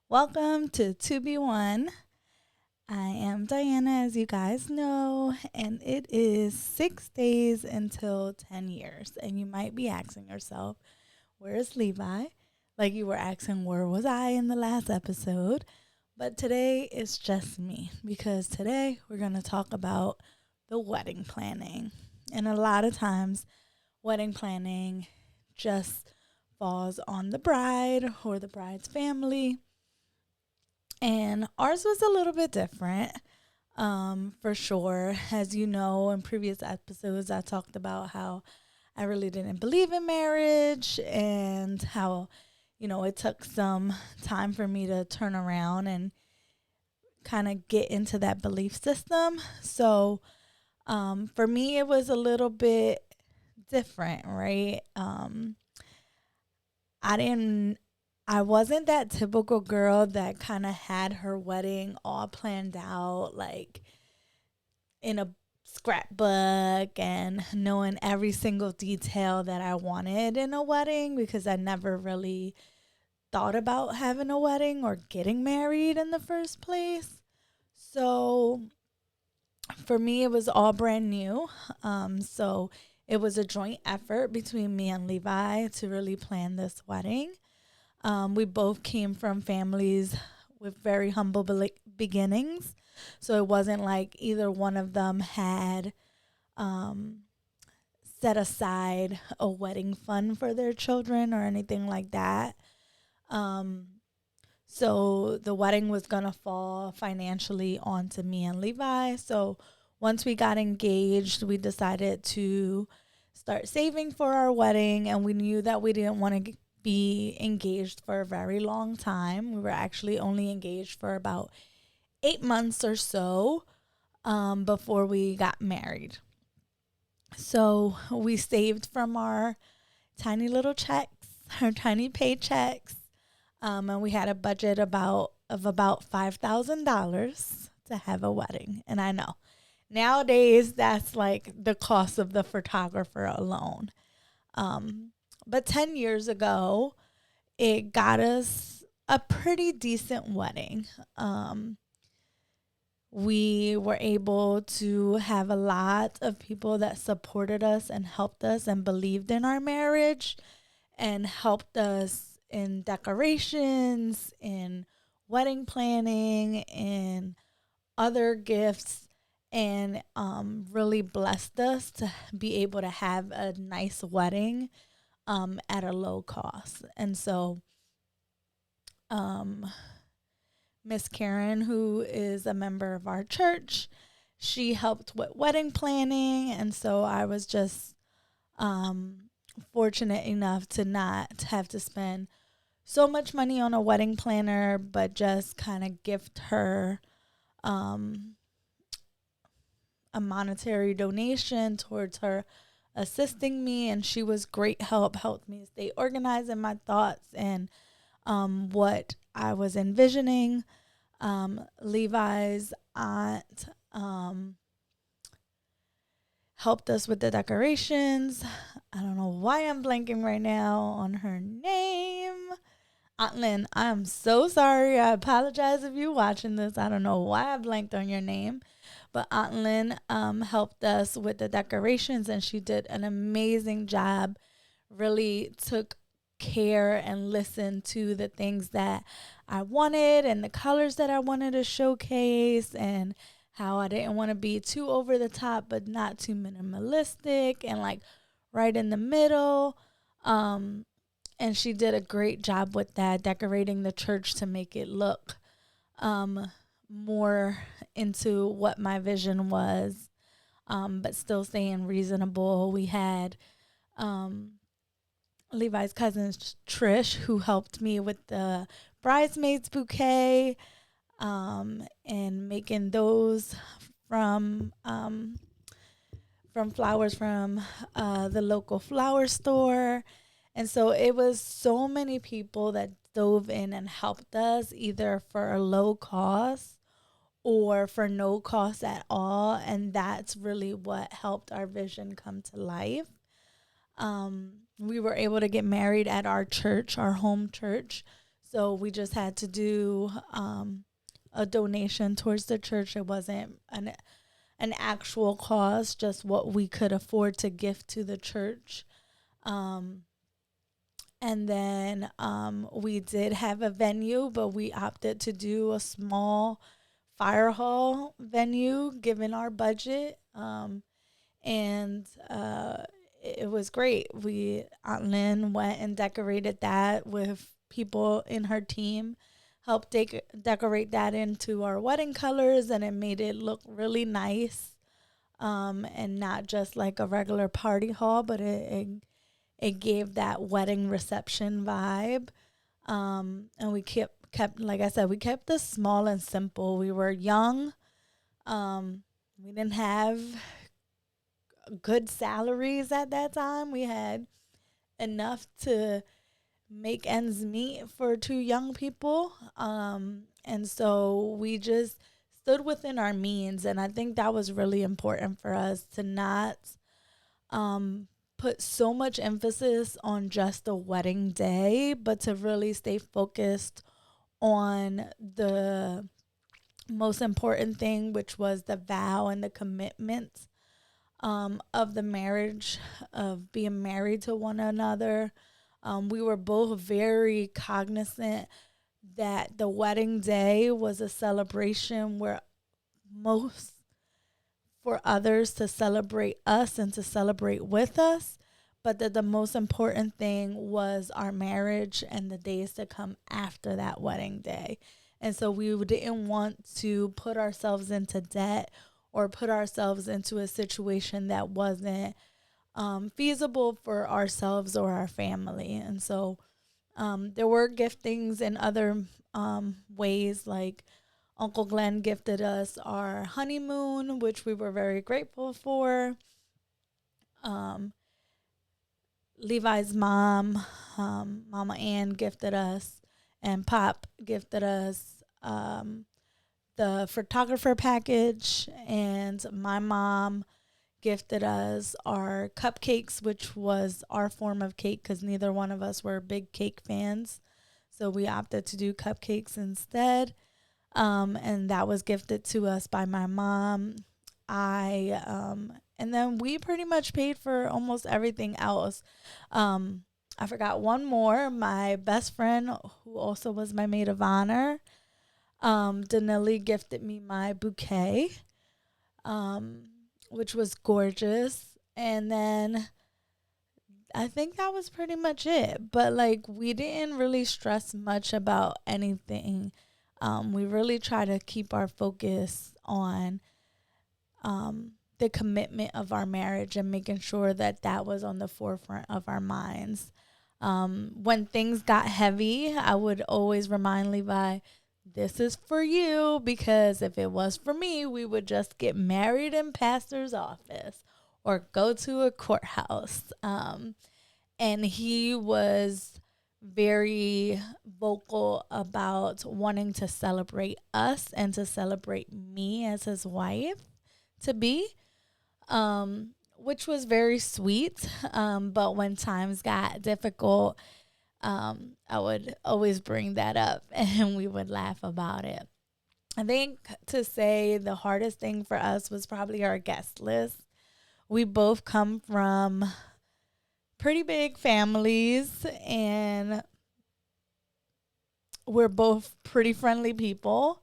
Welcome to 2B1. I am Diana, as you guys know, and it is 6 days until 10 years. And you might be asking yourself, where's Levi? Like you were asking, where was I in the last episode? But today it's just me because today we're going to talk about the wedding planning. And a lot of times, wedding planning just falls on the bride or the bride's family. And ours was a little bit different, for sure. As you know, in previous episodes, I talked about how I really didn't believe in marriage and how, it took some time for me to turn around and kind of get into that belief system. So, for me, it was a little bit different, right? I didn't I wasn't that typical girl that kind of had her wedding all planned out, like in a scrapbook and knowing every single detail that I wanted in a wedding because I never really thought about having a wedding or getting married in the first place. So for me, it was all brand new. So it was a joint effort between me and Levi to really plan this wedding. We both came from families with very humble beginnings. So it wasn't like either one of them had um, set aside a wedding fund for their children or anything like that. Um, so the wedding was going to fall financially onto me and Levi. So once we got engaged, we decided to start saving for our wedding. And we knew that we didn't want to be engaged for a very long time. We were actually only engaged for about 8 months or so before we got married. So we saved from our tiny little checks, our tiny paychecks, and we had a budget of about $5,000 to have a wedding. And I know nowadays that's like the cost of the photographer alone. But 10 years ago, it got us a pretty decent wedding. We were able to have a lot of people that supported us and helped us and believed in our marriage and helped us in decorations, in wedding planning, in other gifts, and really blessed us to be able to have a nice wedding at a low cost. And so, um, Miss Karen, who is a member of our church, she helped with wedding planning. And so I was just fortunate enough to not have to spend so much money on a wedding planner, but just kind of gift her um, a monetary donation towards her assisting me. And she was great help, helped me stay organized in my thoughts and what I was envisioning. Levi's aunt helped us with the decorations. I don't know why I'm blanking right now on her name. Aunt Lynn, I'm so sorry. I apologize if you're watching this. I don't know why I blanked on your name. But Aunt Lynn helped us with the decorations and she did an amazing job. Really took care and listened to the things that I wanted and the colors that I wanted to showcase and how I didn't want to be too over the top but not too minimalistic and like right in the middle. And she did a great job with that, decorating the church to make it look more into what my vision was, but still staying reasonable. We had Levi's cousin Trish, who helped me with the bridesmaids bouquet and making those from flowers from the local flower store. And so it was so many people that dove in and helped us either for a low cost or for no cost at all. And that's really what helped our vision come to life. We were able to get married at our church, our home church. So we just had to do a donation towards the church. It wasn't an actual cost, just what we could afford to gift to the church. Um, and then we did have a venue, but we opted to do a small fire hall venue given our budget. And it was great. Aunt Lynn went and decorated that with people in her team, helped decorate that into our wedding colors, and it made it look really nice. And not just like a regular party hall, but it gave that wedding reception vibe. And we kept like I said, we kept this small and simple. We were young. We didn't have good salaries at that time. We had enough to make ends meet for two young people. And so we just stood within our means. And I think that was really important for us to not put so much emphasis on just the wedding day, but to really stay focused on the most important thing, which was the vow and the commitment of the marriage, of being married to one another. We were both very cognizant that the wedding day was a celebration where most for others to celebrate us and to celebrate with us, but that the most important thing was our marriage and the days to come after that wedding day. And so we didn't want to put ourselves into debt or put ourselves into a situation that wasn't feasible for ourselves or our family. And so there were giftings in other ways, like Uncle Glenn gifted us our honeymoon, which we were very grateful for. Levi's mom, Mama Ann, gifted us, and Pop gifted us the photographer package, and my mom gifted us our cupcakes, which was our form of cake because neither one of us were big cake fans. So we opted to do cupcakes instead. And that was gifted to us by my mom. And then we pretty much paid for almost everything else. I forgot one more. My best friend, who also was my maid of honor, Danelli gifted me my bouquet, which was gorgeous. And then I think that was pretty much it. But like, we didn't really stress much about anything. We really try to keep our focus on the commitment of our marriage and making sure that that was on the forefront of our minds. When things got heavy, I would always remind Levi, this is for you, because if it was for me, we would just get married in pastor's office or go to a courthouse. And he was very vocal about wanting to celebrate us and to celebrate me as his wife to be, which was very sweet. But when times got difficult, I would always bring that up and we would laugh about it. I think to say the hardest thing for us was probably our guest list. We both come from pretty big families and we're both pretty friendly people.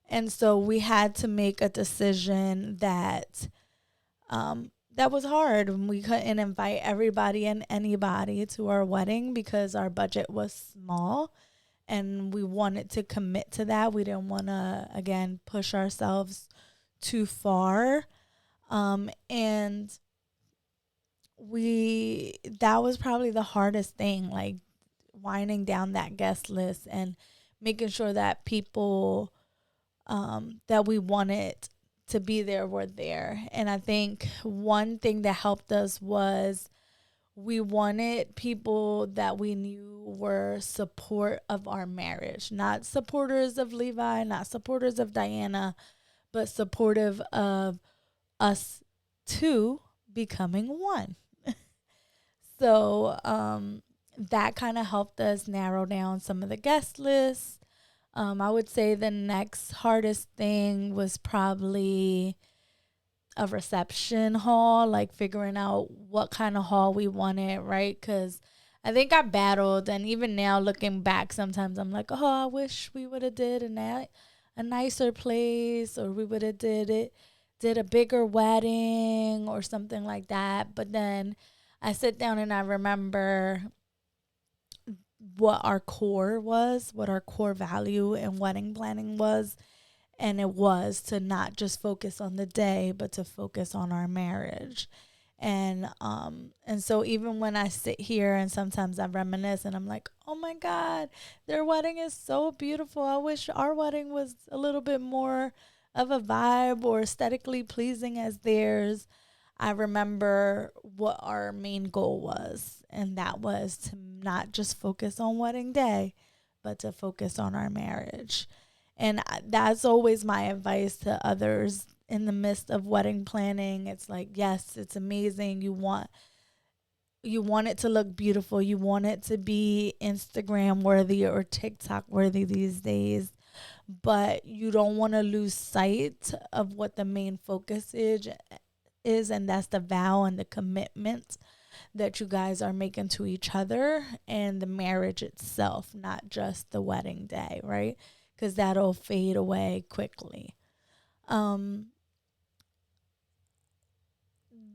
And so we had to make a decision that that was hard. We couldn't invite everybody and anybody to our wedding because our budget was small and we wanted to commit to that. We didn't want to, again, push ourselves too far. And that was probably the hardest thing, like winding down that guest list and making sure that people that we wanted to be there were there. And I think one thing that helped us was we wanted people that we knew were support of our marriage, not supporters of Levi, not supporters of Diana, but supportive of us two becoming one. So that kind of helped us narrow down some of the guest lists. I would say the next hardest thing was probably a reception hall, like figuring out what kind of hall we wanted, right? Because I think I battled, and even now looking back, sometimes I'm like, oh, I wish we would have did a nicer place, or we would have did a bigger wedding or something like that. But then I sit down and I remember what our core was, what our core value in wedding planning was, and it was to not just focus on the day but to focus on our marriage. And so even when I sit here and sometimes I reminisce and I'm like, oh my god, their wedding is so beautiful, I wish our wedding was a little bit more of a vibe or aesthetically pleasing as theirs. I remember what our main goal was, and that was to not just focus on wedding day but to focus on our marriage. And that's always my advice to others in the midst of wedding planning. It's like, yes, it's amazing. You want it to look beautiful. You want it to be Instagram worthy or TikTok worthy these days. But you don't want to lose sight of what the main focus is, and that's the vow and the commitment that you guys are making to each other and the marriage itself, not just the wedding day, right? Because that'll fade away quickly. Um,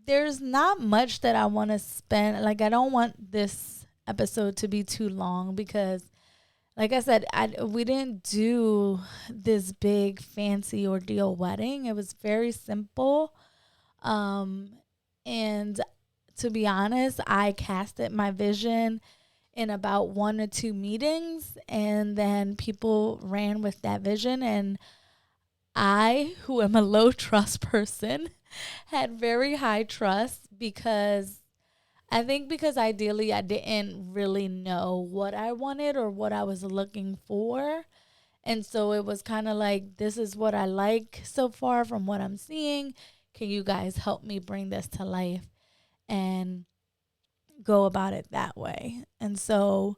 there's not much that I want to spend. Like, I don't want this episode to be too long because, like I said, we didn't do this big fancy ordeal wedding. It was very simple. Um, and to be honest, I casted my vision in about 1 or 2 meetings, and then people ran with that vision. And I, who am a low trust person, had very high trust because I think because ideally I didn't really know what I wanted or what I was looking for. And so it was kind of like, this is what I like so far from what I'm seeing. Can you guys help me bring this to life and go about it that way? And so,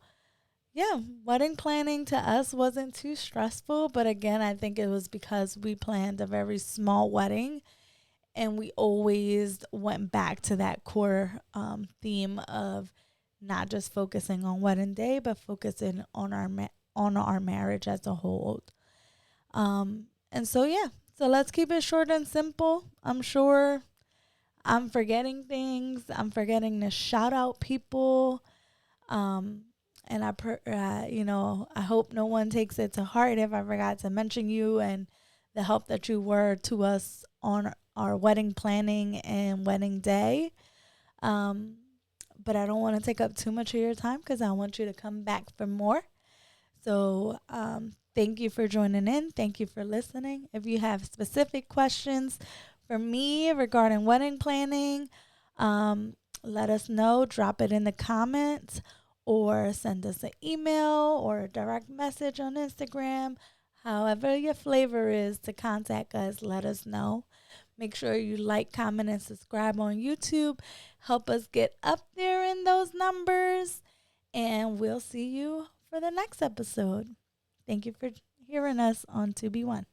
yeah, wedding planning to us wasn't too stressful. But again, I think it was because we planned a very small wedding and we always went back to that core theme of not just focusing on wedding day, but focusing on our marriage as a whole. And so yeah, so let's keep it short and simple. I'm sure I'm forgetting things. I'm forgetting to shout out people. Um, and I hope no one takes it to heart if I forgot to mention you and the help that you were to us on our wedding planning and wedding day. Um, but I don't want to take up too much of your time because I want you to come back for more. So thank you for joining in. Thank you for listening. If you have specific questions for me regarding wedding planning, let us know. Drop it in the comments or send us an email or a direct message on Instagram. However your flavor is to contact us, let us know. Make sure you like, comment, and subscribe on YouTube. Help us get up there in those numbers. And we'll see you for the next episode. Thank you for hearing us on 2B1.